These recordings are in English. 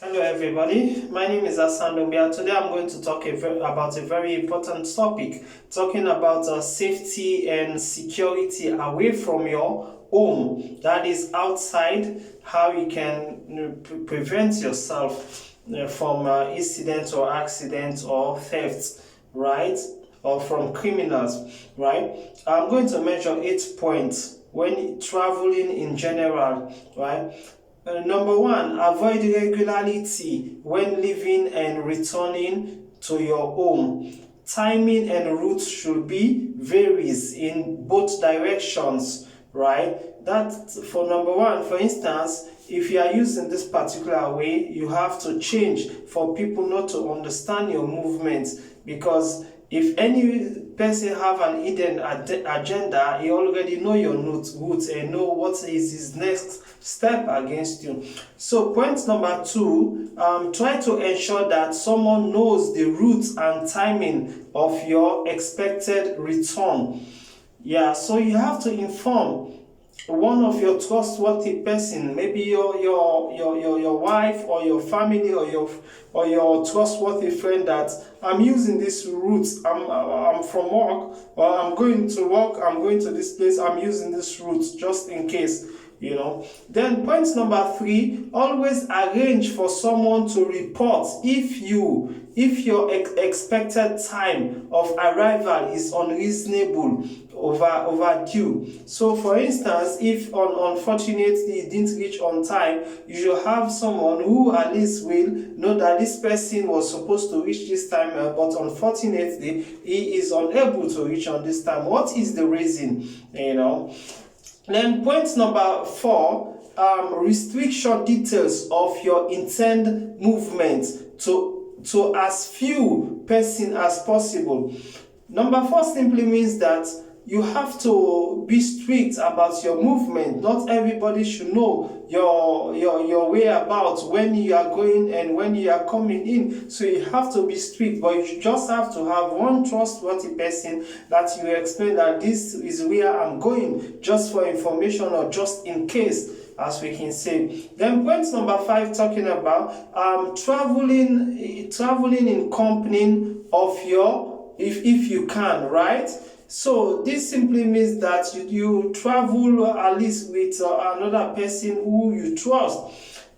Hello everybody, my name is Asandombia. Today I'm going to talk about a very important topic, talking about safety and security away from your home, that is outside, how you can prevent yourself from incidents or accidents or thefts, right, or from criminals, right. I'm going to mention 8 points when traveling in general, right. Number one, avoid irregularity when leaving and returning to your home. Timing and route should be varies in both directions, right? That for number one, for instance, if you are using this particular way, you have to change for people not to understand your movements, because if any person have an hidden agenda, he already know your route and know what is his next step against you. So point number two, try to ensure that someone knows the route and timing of your expected return. Yeah, so you have to inform one of your trustworthy person, maybe your wife or your family or your trustworthy friend, that I'm using this route, I'm from work, or I'm going to work, I'm going to this place, I'm using this route just in case, you know. Then point number three, always arrange for someone to report if your expected time of arrival is unreasonable, overdue. So for instance, if unfortunately you didn't reach on time, you should have someone who at least will know that this person was supposed to reach this time, but unfortunately he is unable to reach on this time. What is the reason, you know? Then point number four, restriction details of your intended movement to as few persons as possible. Number four simply means that you have to be strict about your movement. Not everybody should know your whereabouts, when you are going and when you are coming in. So you have to be strict, but you just have to have one trustworthy person that you explain that this is where I'm going, just for information or just in case, as we can say. Then point number five, talking about traveling in company of your, if you can, right? So this simply means that you travel at least with another person who you trust.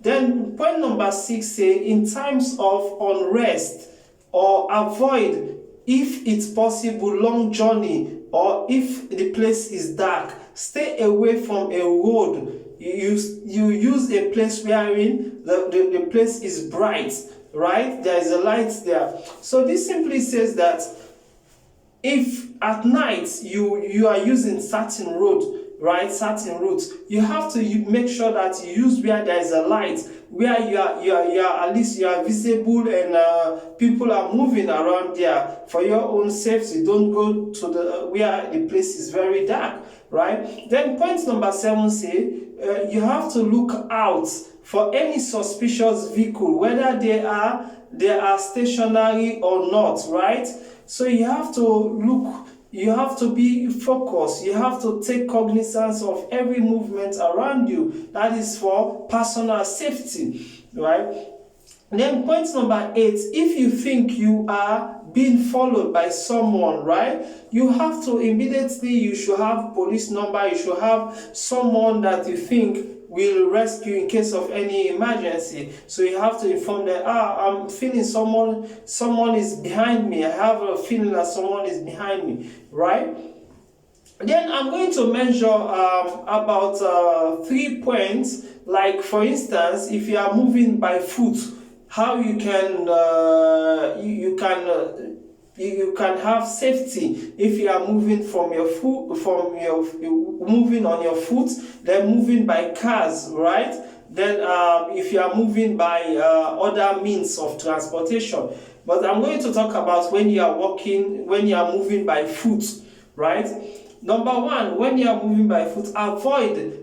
Then point number six, say in times of unrest, or avoid, if it's possible, long journey, or if the place is dark, stay away from a road. You use a place wherein the place is bright, right? There is a light there. So this simply says that if at night you are using certain road, right, certain routes, you have to make sure that you use where there is a light, where you are at least you are visible and people are moving around there. For your own safety, don't go to the where the place is very dark, right? Then point number seven, say you have to look out for any suspicious vehicle, whether they are stationary or not, right? So you have to look, you have to be focused, you have to take cognizance of every movement around you. That is for personal safety, right? Then point number eight, if you think you are being followed by someone, right, you have to immediately, you should have police number, you should have someone that you think will rescue in case of any emergency. So you have to inform them, I'm feeling someone is behind me. I have a feeling that someone is behind me, right? Then I'm going to mention about 3 points, like for instance, if you are moving by foot, how you can you can have safety if you are moving from your foot, moving on your foot, then moving by cars, right? Then if you are moving by other means of transportation. But I'm going to talk about when you are walking, when you are moving by foot, right? Number one, when you are moving by foot, avoid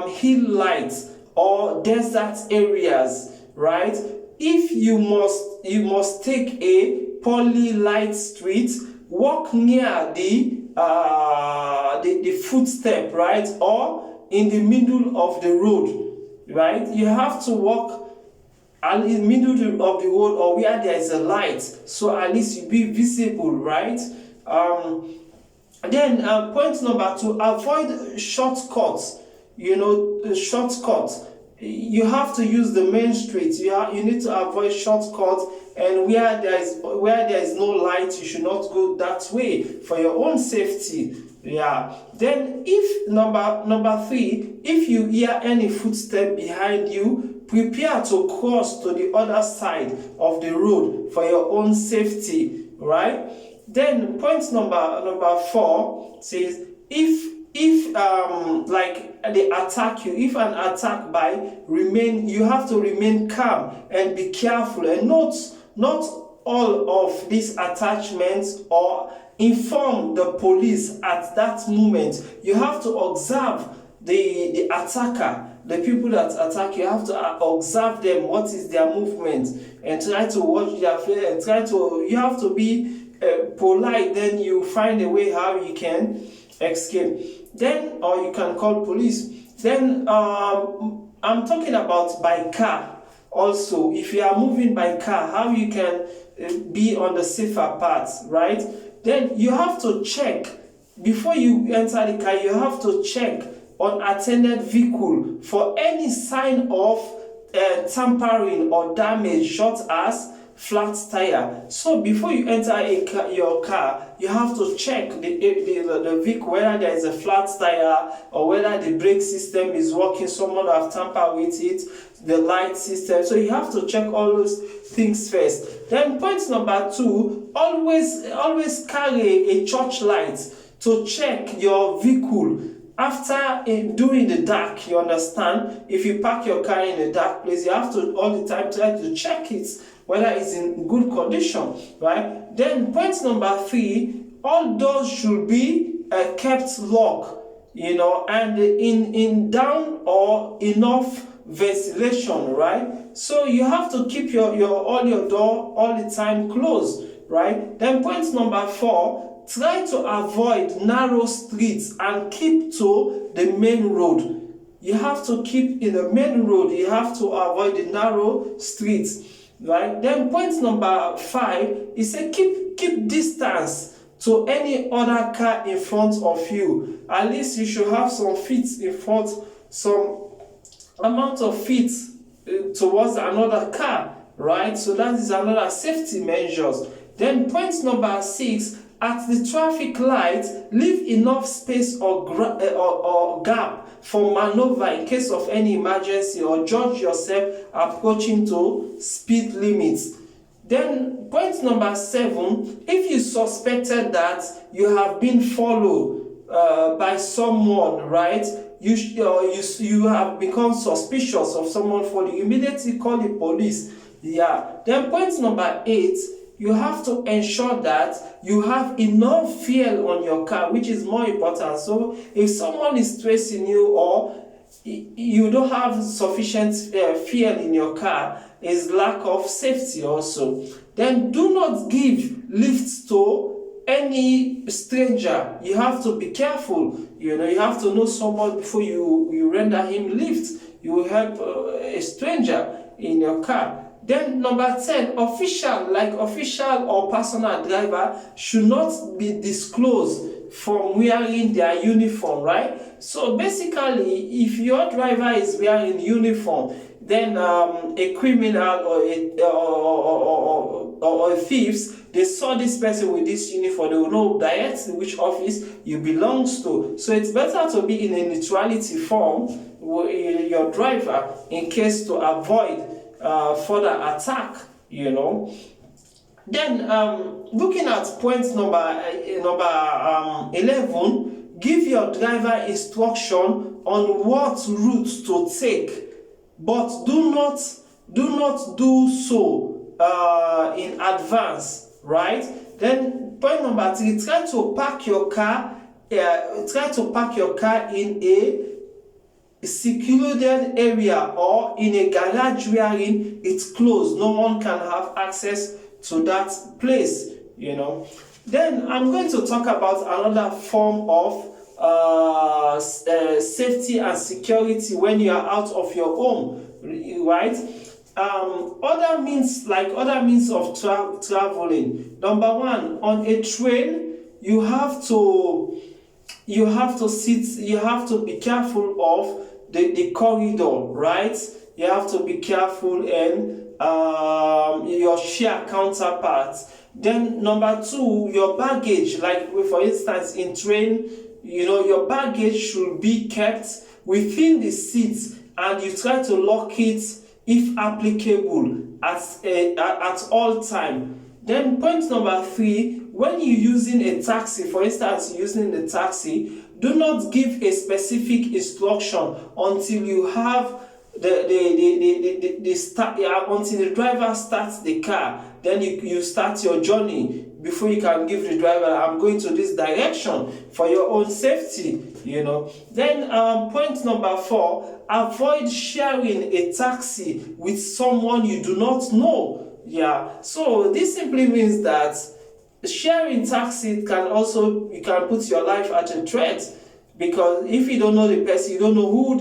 hill lights or desert areas, right? If you must take a poorly light street, walk near the footstep, right, or in the middle of the road, right? You have to walk and in the middle of the road or where there is a light, so at least you be visible, right? Then point number 2, avoid shortcuts. Shortcuts. You have to use the main street. You need to avoid shortcuts, and where there is no light, you should not go that way for your own safety. Yeah. Then if number 3, if you hear any footstep behind you, prepare to cross to the other side of the road for your own safety, right? Then point number 4 says, if like they attack you, if an attack you have to remain calm and be careful, and not all of these attachments or inform the police at that moment. You have to observe the attacker, the people that attack. You have to observe them, what is their movement, and try to watch their face, and you have to be polite. Then you find a way how you can escape. Then, or you can call police. Then I'm talking about by car also. If you are moving by car, how you can be on the safer path, right? Then you have to check before you enter the car. You have to check unattended vehicle for any sign of tampering or damage, such as flat tire. So before you enter your car, you have to check the vehicle, whether there is a flat tire or whether the brake system is working, someone have tampered with it, the light system. So you have to check all those things first. Then point number 2, always carry a torch light to check your vehicle after during the dark. You understand? If you park your car in a dark place, you have to all the time try to check it whether it's in good condition, right? Then point number 3, all doors should be kept locked, and in down or enough ventilation, right? So you have to keep all your door all the time closed, right? Then point number 4, try to avoid narrow streets and keep to the main road. You have to keep in the main road. You have to avoid the narrow streets, right? Then point number 5 is a keep distance to any other car in front of you. At least you should have some feet in front, some amount of feet towards another car, right? So that is another safety measures. Then point number 6, at the traffic light, leave enough space or gap for maneuver in case of any emergency, or judge yourself approaching to speed limits. Then point number 7, if you suspected that you have been followed by someone, right? You have become suspicious of someone following, immediately call the police. Yeah. Then point number 8, you have to ensure that you have enough fuel on your car, which is more important. So if someone is tracing you or you don't have sufficient fuel in your car, is lack of safety also. Then do not give lifts to any stranger. You have to be careful. You have to know someone before you render him lift. You will help a stranger in your car. Then number 10, official or personal driver should not be disclosed from wearing their uniform, right? So basically, if your driver is wearing uniform, then a criminal or a thieves, they saw this person with this uniform, they will know directly which office you belongs to. So it's better to be in a neutrality form with your driver in case to avoid further attack, Then looking at point number 11, give your driver instruction on what route to take, but do not do so in advance, right? Then point number 3, try to park your car in a secluded area or in a garage wherein it's closed. No one can have access to that place, Then I'm going to talk about another form of safety and security when you are out of your home, right? other means of traveling. Number one, on a train, you have to be careful of the corridor, right? You have to be careful and your share counterparts. Then number two, your baggage, like for instance in train, your baggage should be kept within the seat, and you try to lock it if applicable at all time. Then point number three, when you're using a taxi, for instance using the taxi, do not give a specific instruction until you have until the driver starts the car. Then you start your journey before you can give the driver, I'm going to this direction, for your own safety. Then point number four, avoid sharing a taxi with someone you do not know. So this simply means that sharing taxi you can put your life at a threat, because if you don't know the person, you don't know who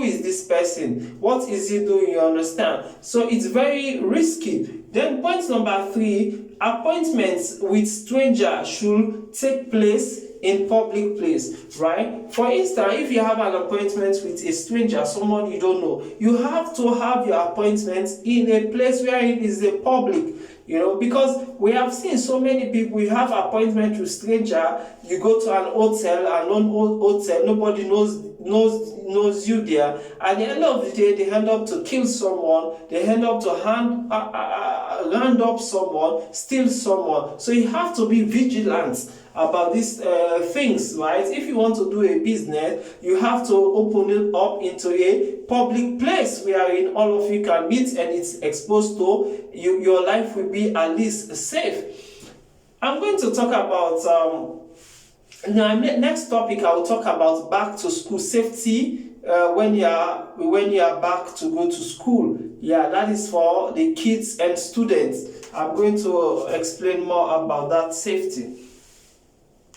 is this person, what is he doing, you understand? So it's very risky. Then point number three, appointments with strangers should take place in public place, right? For instance, if you have an appointment with a stranger, someone you don't know, you have to have your appointment in a place where it is a public, because we have seen so many people, you have appointment with stranger, you go to an hotel, hotel, nobody knows you there. At the end of the day, they end up to kill someone, they end up to round up someone, steal someone. So you have to be vigilant about these things, right? If you want to do a business, you have to open it up into a public place wherein all of you can meet and it's exposed to you. Your life will be at least safe. I'm going to talk about next topic. I will talk about back to school safety when you are back to go to school. That is for the kids and students. I'm going to explain more about that safety.